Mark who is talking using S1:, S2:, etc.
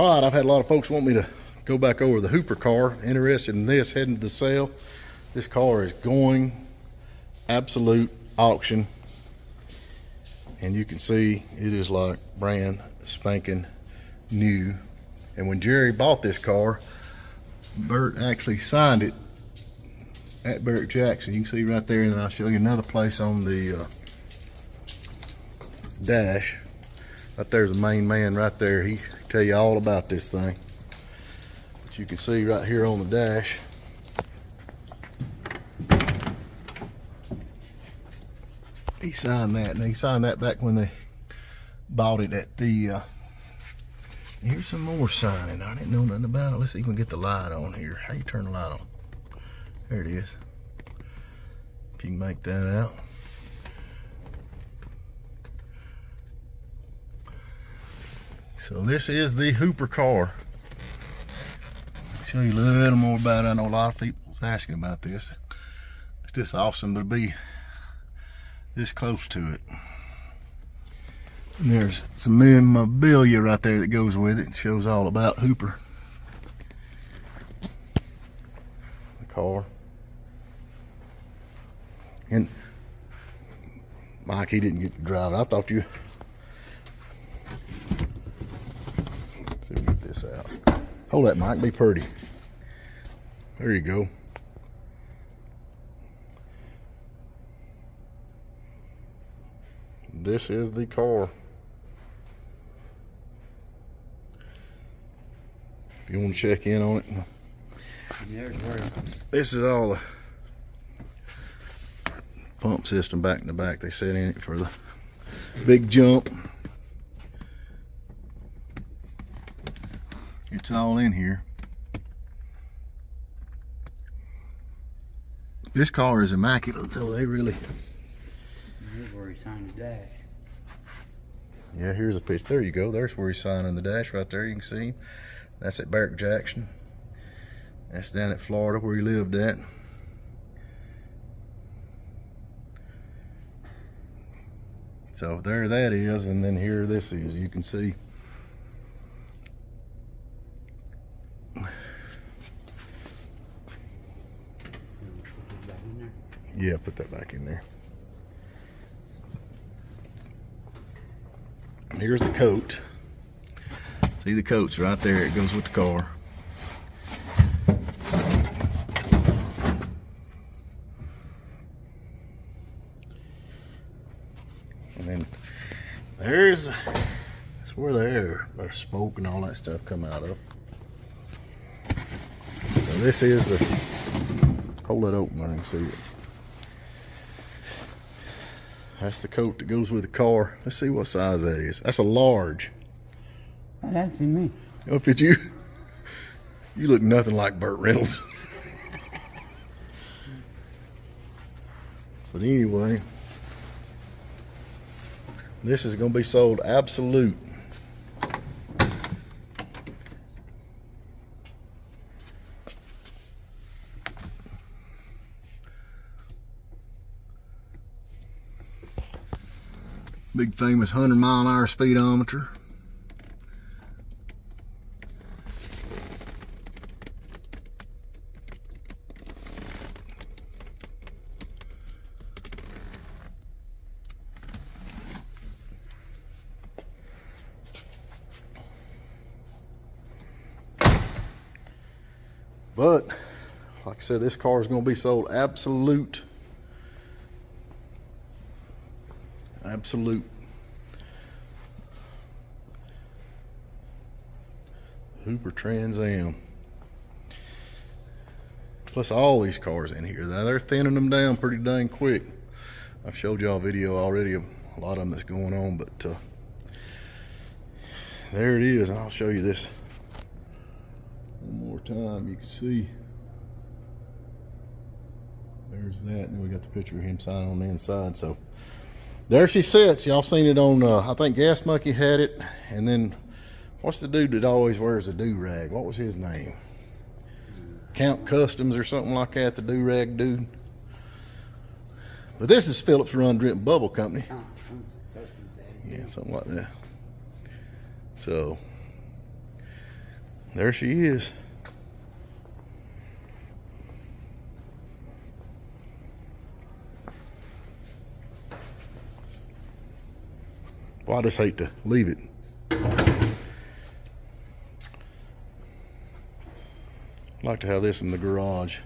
S1: All right, I've had a lot of folks want me to go back over the Hooper car. Interested in this, heading to the sale. This car is going absolute auction. And you can see it is like brand spanking new. And when Jerry bought this car, Burt actually signed it at Burt Jackson. You can see right there, and I'll show you another place on the dash. Right there's the main man right there. He can tell you all about this thing. But you can see right here on the dash, he signed that, and he signed that back when they bought it at the here's some more signing. I didn't know nothing about it. Let's see if we can get the light on here. How you turn the light on? There it is. If you can make that out. So this is the Hooper car. I'll show you a little more about it. I know a lot of people's asking about this. It's just awesome to be this close to it. And there's some memorabilia right there that goes with it. It shows all about Hooper. The car. And Mike, he didn't get to drive it. I thought you... Let's see if we can get this out. Hold that, Mike. Be pretty. There you go. This is the car. If you want to check in on it. This is all the pump system back in the back. They set in it for the big jump. It's all in here. This car is immaculate, though. They really...
S2: Here's where he signed the dash.
S1: Yeah, here's a picture. There you go. There's where he's signing the dash right there. You can see him. That's at Burt Jackson. That's down at Florida where he lived at. So there that is, and then here this is. You can see. Yeah, put that back in there. Here's the coat. See the coat's right there. It goes with the car. And then there's that's where their smoke and all that stuff come out of. So this is the, hold it open, I can see it. That's the coat that goes with the car. Let's see what size that is. That's a large.
S2: Oh, that's for me.
S1: Oh, if it's you, you look nothing like Burt Reynolds. But anyway, this is going to be sold absolute. Big famous 100-mile-an-hour speedometer. But like I said, this car is going to be sold absolute. Absolute. Hooper Trans Am. Plus all these cars in here. Now they're thinning them down pretty dang quick. I've showed y'all a video already of a lot of them that's going on, but there it is. And I'll show you this one more time. You can see there's that, and then we got the picture of him signing on the inside. So there she sits. Y'all seen it on, I think Gas Monkey had it. And then, what's the dude that always wears a do-rag? What was his name? Count Customs or something like that, the do-rag dude. But this is Phillips Run Drip Bubble Company. Yeah, something like that. So, There she is. Well, I just hate to leave it. I'd like to have this in the garage.